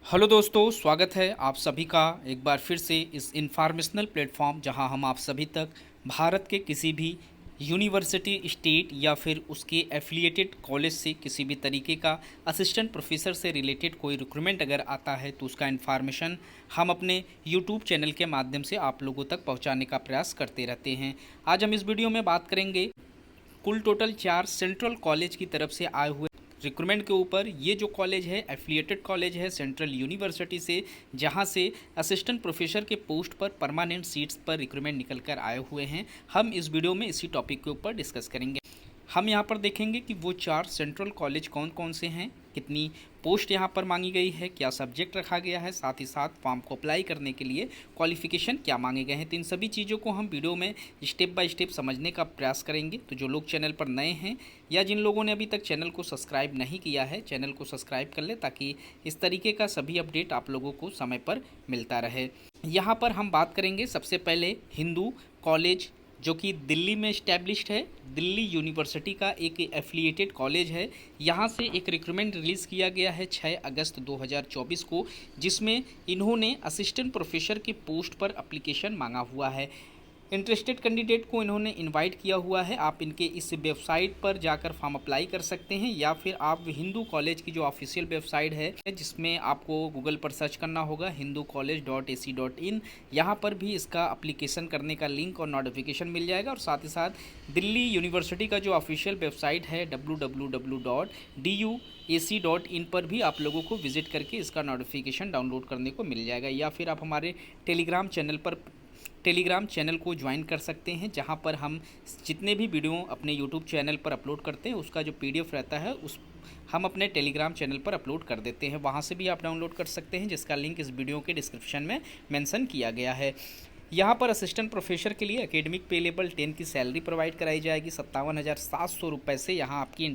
Hello दोस्तों, स्वागत है आप सभी का एक बार फिर से इस इंफॉर्मेशनल प्लेटफॉर्म जहां हम आप सभी तक भारत के किसी भी यूनिवर्सिटी, स्टेट या फिर उसके एफिलिएटेड कॉलेज से किसी भी तरीके का असिस्टेंट प्रोफेसर से रिलेटेड कोई रिक्रूटमेंट अगर आता है तो उसका इन्फॉर्मेशन हम अपने यूट्यूब चैनल के माध्यम से आप लोगों तक पहुंचाने का प्रयास करते रहते हैं। आज हम इस वीडियो में बात करेंगे कुल टोटल 4 सेंट्रल कॉलेज की तरफ से आए हुए रिक्रूटमेंट के ऊपर। ये जो कॉलेज है एफिलिएटेड कॉलेज है सेंट्रल यूनिवर्सिटी से, जहां से असिस्टेंट प्रोफेसर के पोस्ट पर परमानेंट सीट्स पर रिक्रूटमेंट निकल कर आए हुए हैं। हम इस वीडियो में इसी टॉपिक के ऊपर डिस्कस करेंगे। हम यहाँ पर देखेंगे कि वो 4 सेंट्रल कॉलेज कौन कौन से हैं, कितनी पोस्ट यहाँ पर मांगी गई है, क्या सब्जेक्ट रखा गया है, साथ ही साथ फॉर्म को अप्लाई करने के लिए क्वालिफिकेशन क्या मांगे गए हैं। तो इन सभी चीज़ों को हम वीडियो में स्टेप बाय स्टेप समझने का प्रयास करेंगे। तो जो लोग चैनल पर नए हैं या जिन लोगों ने अभी तक चैनल को सब्सक्राइब नहीं किया है, चैनल को सब्सक्राइब कर ले ताकि इस तरीके का सभी अपडेट आप लोगों को समय पर मिलता रहे। यहाँ पर हम बात करेंगे सबसे पहले हिंदू कॉलेज, जो कि दिल्ली में इस्टेब्लिश्ड है। दिल्ली यूनिवर्सिटी का एक एफिलिएटेड कॉलेज है। यहाँ से एक रिक्रूटमेंट रिलीज़ किया गया है 6 अगस्त 2024 को, जिसमें इन्होंने असिस्टेंट प्रोफेसर के पोस्ट पर एप्लीकेशन मांगा हुआ है। इंटरेस्टेड कैंडिडेट को इन्होंने इनवाइट किया हुआ है। आप इनके इस वेबसाइट पर जाकर फॉर्म अप्लाई कर सकते हैं, या फिर आप हिंदू कॉलेज की जो ऑफिशियल वेबसाइट है, जिसमें आपको गूगल पर सर्च करना होगा hinducollege.ac.in, यहाँ पर भी इसका अप्लीकेशन करने का लिंक और नोटिफिकेशन मिल जाएगा। और साथ ही साथ दिल्ली यूनिवर्सिटी का जो ऑफिशियल वेबसाइट है www.duac.in पर भी आप लोगों को विजिट करके इसका नोटिफिकेशन डाउनलोड करने को मिल जाएगा। या फिर आप हमारे टेलीग्राम चैनल को ज्वाइन कर सकते हैं, जहां पर हम जितने भी वीडियो अपने यूट्यूब चैनल पर अपलोड करते हैं उसका जो पीडीएफ रहता है उस हम अपने टेलीग्राम चैनल पर अपलोड कर देते हैं। वहां से भी आप डाउनलोड कर सकते हैं, जिसका लिंक इस वीडियो के डिस्क्रिप्शन में मेंशन किया गया है। यहाँ पर असिस्टेंट प्रोफेसर के लिए एकेडमिक पे लेवल 10 की सैलरी प्रोवाइड कराई जाएगी। 57,700 रुपये से यहाँ आपकी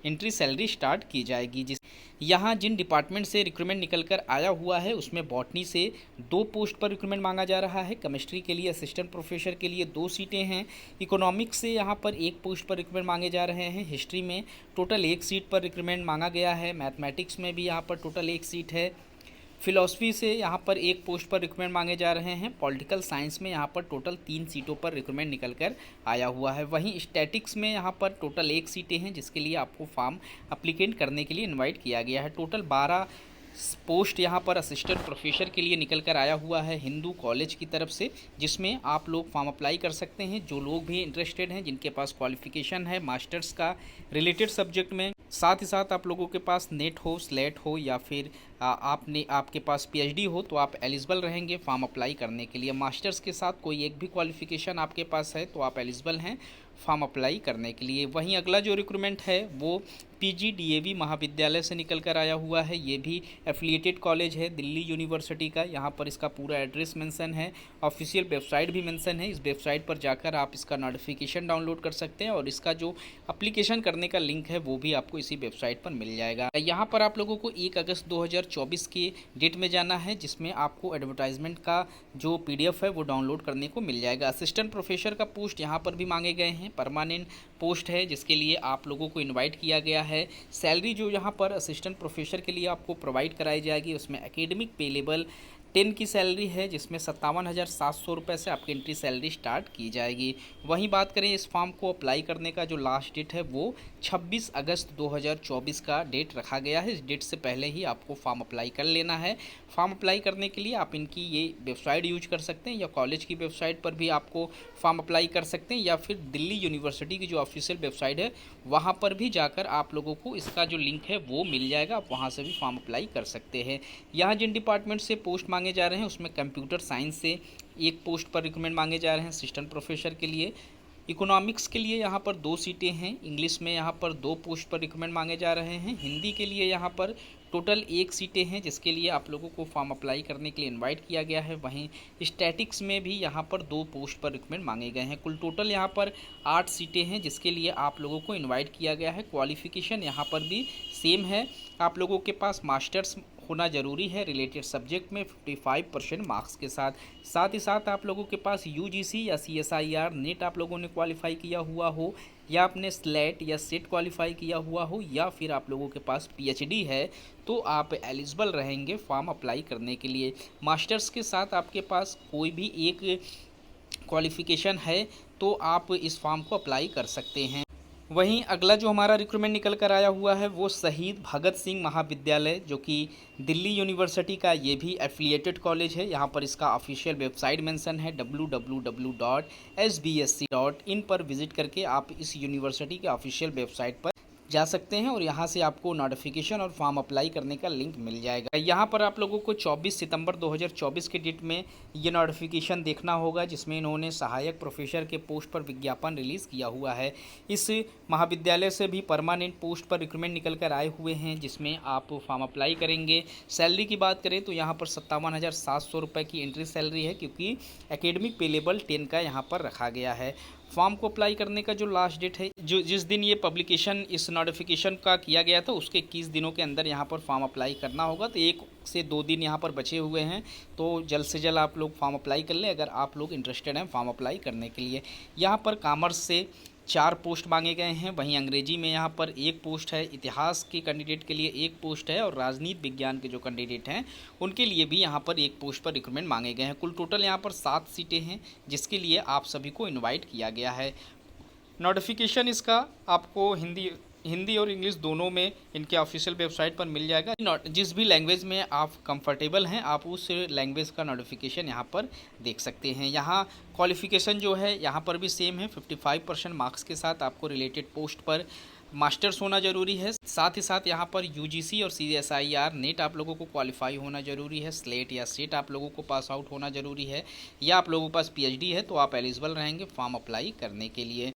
एंट्री सैलरी स्टार्ट की जाएगी। यहाँ जिन डिपार्टमेंट से रिक्रूटमेंट निकल कर आया हुआ है उसमें बॉटनी से 2 पोस्ट पर रिक्रूटमेंट मांगा जा रहा है। केमिस्ट्री के लिए असिस्टेंट प्रोफेसर के लिए 2 सीटें हैं। इकोनॉमिक्स से यहाँ पर 1 पोस्ट पर रिक्रूटमेंट मांगे जा रहे हैं। हिस्ट्री में टोटल 1 सीट पर रिक्रूटमेंट मांगा गया है। मैथमेटिक्स में भी यहाँ पर टोटल 1 सीट है। फिलॉसफी से यहाँ पर 1 पोस्ट पर रिक्रूटमेंट मांगे जा रहे हैं। पॉलिटिकल साइंस में यहाँ पर टोटल 3 सीटों पर रिक्रूटमेंट निकल कर आया हुआ है। वहीं स्टैटिक्स में यहाँ पर टोटल 1 सीटें हैं, जिसके लिए आपको फॉर्म अप्लीकेंट करने के लिए इनवाइट किया गया है। टोटल 12 पोस्ट यहाँ पर असिस्टेंट प्रोफेसर के लिए निकल कर आया हुआ है हिंदू कॉलेज की तरफ से, जिसमें आप लोग फॉर्म अप्लाई कर सकते हैं। जो लोग भी इंटरेस्टेड हैं, जिनके पास क्वालिफिकेशन है मास्टर्स का रिलेटेड सब्जेक्ट में, साथ ही साथ आप लोगों के पास नेट हो, स्लेट हो, या फिर आपके पास पीएचडी हो, तो आप एलिजिबल रहेंगे फॉर्म अप्लाई करने के लिए। मास्टर्स के साथ कोई एक भी क्वालिफिकेशन आपके पास है तो आप एलिजिबल हैं फॉर्म अप्लाई करने के लिए। वहीं अगला जो रिक्रूटमेंट है वो पीजीडीएवी महाविद्यालय से निकल कर आया हुआ है। ये भी एफिलिएटेड कॉलेज है दिल्ली यूनिवर्सिटी का। यहाँ पर इसका पूरा एड्रेस मेंशन है, ऑफिशियल वेबसाइट भी मेंशन है। इस वेबसाइट पर जाकर आप इसका नोटिफिकेशन डाउनलोड कर सकते हैं, और इसका जो एप्लीकेशन करने का लिंक है वो भी आपको इसी वेबसाइट पर मिल जाएगा। यहाँ पर आप लोगों को 1 अगस्त 2024 के डेट में जाना है, जिसमें आपको एडवर्टाइजमेंट का जो पीडीएफ है वो डाउनलोड करने को मिल जाएगा। असिस्टेंट प्रोफेसर का पोस्ट यहाँ पर भी मांगे गए हैं। परमानेंट पोस्ट है, जिसके लिए आप लोगों को इनवाइट किया गया है। सैलरी जो यहाँ पर असिस्टेंट प्रोफेसर के लिए आपको प्रोवाइड कराई जाएगी, उसमें एकेडमिक पे लेवल 10 की सैलरी है, जिसमें 57,700 रुपये से आपकी एंट्री सैलरी स्टार्ट की जाएगी। वहीं बात करें इस फॉर्म को अप्लाई करने का जो लास्ट डेट है वो 26 अगस्त 2024 का डेट रखा गया है। इस डेट से पहले ही आपको फॉर्म अप्लाई कर लेना है। फॉर्म अप्लाई करने के लिए आप इनकी ये वेबसाइट यूज कर सकते हैं, या कॉलेज की वेबसाइट पर भी आपको फॉर्म अप्लाई कर सकते हैं, या फिर दिल्ली यूनिवर्सिटी की जो ऑफिशियल वेबसाइट है वहाँ पर भी जाकर आप लोगों को इसका जो लिंक है वो मिल जाएगा। आप वहाँ से भी फॉर्म अप्लाई कर सकते हैं। यहाँ जिन डिपार्टमेंट से पोस्ट मांगे जा रहे हैं उसमें कंप्यूटर साइंस से 1 पोस्ट पर रिक्रूटमेंट मांगे जा रहे हैं असिस्टेंट प्रोफेसर के लिए। इकोनॉमिक्स के लिए यहाँ पर 2 सीटें हैं। इंग्लिश में यहाँ पर 2 पोस्ट पर रिक्रूटमेंट मांगे जा रहे हैं। हिंदी के लिए यहाँ पर टोटल 1 सीटें हैं, जिसके लिए आप लोगों को फॉर्म अप्लाई करने के लिए इनवाइट किया गया है। वहीं स्टैटिक्स में भी यहाँ पर 2 पोस्ट पर रिक्रूटमेंट मांगे गए हैं। कुल टोटल यहाँ पर 8 सीटें हैं, जिसके लिए आप लोगों को इनवाइट किया गया है। क्वालिफिकेशन यहाँ पर भी सेम है, आप लोगों के पास मास्टर्स होना ज़रूरी है रिलेटेड सब्जेक्ट में 55% मार्क्स के साथ। साथ ही साथ आप लोगों के पास यूजीसी या सीएसआईआर नेट आप लोगों ने क्वालिफाई किया हुआ हो, या आपने स्लेट या सेट क्वालिफाई किया हुआ हो, या फिर आप लोगों के पास पीएचडी है, तो आप एलिजिबल रहेंगे फॉर्म अप्लाई करने के लिए। मास्टर्स के साथ आपके पास कोई भी एक क्वालिफ़िकेशन है तो आप इस फॉर्म को अप्लाई कर सकते हैं। वहीं अगला जो हमारा रिक्रूटमेंट निकल कर आया हुआ है वो शहीद भगत सिंह महाविद्यालय, जो कि दिल्ली यूनिवर्सिटी का ये भी एफिलिएटेड कॉलेज है। यहाँ पर इसका ऑफिशियल वेबसाइट मेंशन है www.sbsc.in पर विजिट करके आप इस यूनिवर्सिटी के ऑफिशियल वेबसाइट पर जा सकते हैं और यहाँ से आपको नोटिफिकेशन और फॉर्म अप्लाई करने का लिंक मिल जाएगा। यहाँ पर आप लोगों को 24 सितंबर 2024 के डेट में ये नोटिफिकेशन देखना होगा, जिसमें इन्होंने सहायक प्रोफेसर के पोस्ट पर विज्ञापन रिलीज़ किया हुआ है। इस महाविद्यालय से भी परमानेंट पोस्ट पर रिक्रूटमेंट निकल कर आए हुए हैं, जिसमें आप फॉर्म अप्लाई करेंगे। सैलरी की बात करें तो यहाँ पर 57,700 रुपये की एंट्री सैलरी है, क्योंकि एकेडमिक पे लेवल 10 का यहाँ पर रखा गया है। फॉर्म को अप्लाई करने का जो लास्ट डेट है, जो जिस दिन ये पब्लिकेशन इस नोटिफिकेशन का किया गया था उसके 21 दिनों के अंदर यहाँ पर फॉर्म अप्लाई करना होगा। तो 1 से 2 दिन यहाँ पर बचे हुए हैं, तो जल्द से जल्द आप लोग फॉर्म अप्लाई कर लें अगर आप लोग इंटरेस्टेड हैं फॉर्म अप्लाई करने के लिए। यहाँ पर कॉमर्स से 4 पोस्ट मांगे गए हैं, वहीं अंग्रेजी में यहाँ पर 1 पोस्ट है, इतिहास के कैंडिडेट के लिए 1 पोस्ट है, और राजनीति विज्ञान के जो कैंडिडेट हैं उनके लिए भी यहाँ पर 1 पोस्ट पर रिक्रूटमेंट मांगे गए हैं। कुल टोटल यहाँ पर 7 सीटें हैं, जिसके लिए आप सभी को इनवाइट किया गया है। नोटिफिकेशन इसका आपको हिंदी और इंग्लिश दोनों में इनके ऑफिशियल वेबसाइट पर मिल जाएगा। जिस भी लैंग्वेज में आप कंफर्टेबल हैं आप उस लैंग्वेज का नोटिफिकेशन यहाँ पर देख सकते हैं। यहाँ क्वालिफ़िकेशन जो है यहाँ पर भी सेम है, 55% मार्क्स के साथ आपको रिलेटेड पोस्ट पर मास्टर्स होना ज़रूरी है। साथ ही साथ यहाँ पर यूजीसी और सीएसआईआर नेट आप लोगों को क्वालिफाई होना ज़रूरी है। स्लेट या सेट आप लोगों को पास आउट होना ज़रूरी है, या आप लोगों के पास पीएचडी है तो आप एलिजिबल रहेंगे फॉर्म अप्लाई करने के लिए।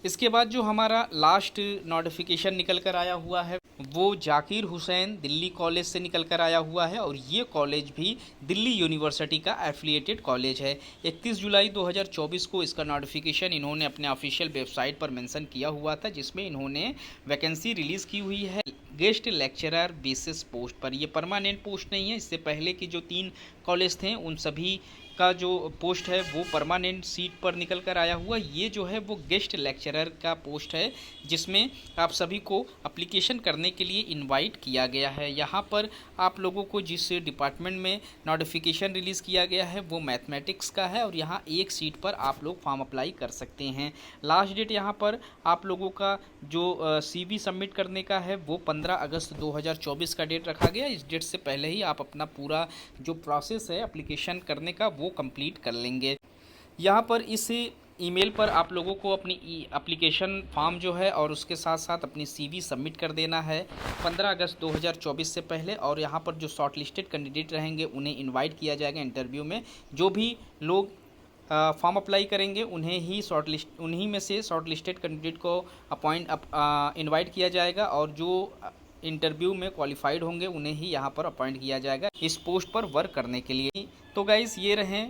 इसके बाद जो हमारा लास्ट नोटिफिकेशन निकल कर आया हुआ है वो जाकिर हुसैन दिल्ली कॉलेज से निकल कर आया हुआ है, और ये कॉलेज भी दिल्ली यूनिवर्सिटी का एफिलिएटेड कॉलेज है। 31 जुलाई 2024 को इसका नोटिफिकेशन इन्होंने अपने ऑफिशियल वेबसाइट पर मेंशन किया हुआ था, जिसमें इन्होंने वैकेंसी रिलीज़ की हुई है गेस्ट लेक्चरर बेसिस पोस्ट पर। ये परमानेंट पोस्ट नहीं है, इससे पहले की जो 3 कॉलेज थे उन सभी का जो पोस्ट है वो परमानेंट सीट पर निकल कर आया हुआ। ये जो है वो गेस्ट लेक्चरर का पोस्ट है, जिसमें आप सभी को एप्लीकेशन करने के लिए इनवाइट किया गया है। यहाँ पर आप लोगों को जिस डिपार्टमेंट में नोटिफिकेशन रिलीज़ किया गया है वो मैथमेटिक्स का है, और यहाँ 1 सीट पर आप लोग फॉर्म अप्लाई कर सकते हैं। लास्ट डेट यहाँ पर आप लोगों का जो CV सबमिट करने का है वो 15 अगस्त 2024 का डेट रखा गया। इस डेट से पहले ही आप अपना पूरा जो प्रोसेस है एप्लीकेशन करने का वो कंप्लीट कर लेंगे। यहाँ पर इस ईमेल पर आप लोगों को अपनी एप्लीकेशन फॉर्म जो है और उसके साथ साथ अपनी CV सबमिट कर देना है 15 अगस्त 2024 से पहले। और यहाँ पर जो शॉर्ट लिस्टेड कैंडिडेट रहेंगे उन्हें इनवाइट किया जाएगा इंटरव्यू में। जो भी लोग फॉर्म अप्लाई करेंगे उन्हीं में से शॉर्ट लिस्टेड कैंडिडेट को इनवाइट किया जाएगा, और जो इंटरव्यू में क्वालिफाइड होंगे उन्हें ही यहाँ पर अपॉइंट किया जाएगा इस पोस्ट पर वर्क करने के लिए। तो गाइस ये रहे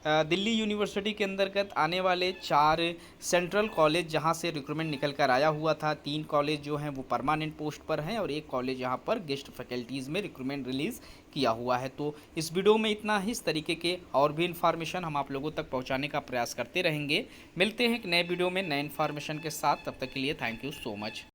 दिल्ली यूनिवर्सिटी के अंतर्गत आने वाले 4 सेंट्रल कॉलेज जहां से रिक्रूटमेंट निकल कर आया हुआ था। 3 कॉलेज जो हैं वो परमानेंट पोस्ट पर हैं, और 1 कॉलेज यहां पर गेस्ट फैकल्टीज़ में रिक्रूटमेंट रिलीज़ किया हुआ है। तो इस वीडियो में इतना ही। इस तरीके के और भी इन्फॉर्मेशन हम आप लोगों तक पहुँचाने का प्रयास करते रहेंगे। मिलते हैं एक नए वीडियो में नए इन्फॉर्मेशन के साथ, तब तक के लिए थैंक यू सो मच।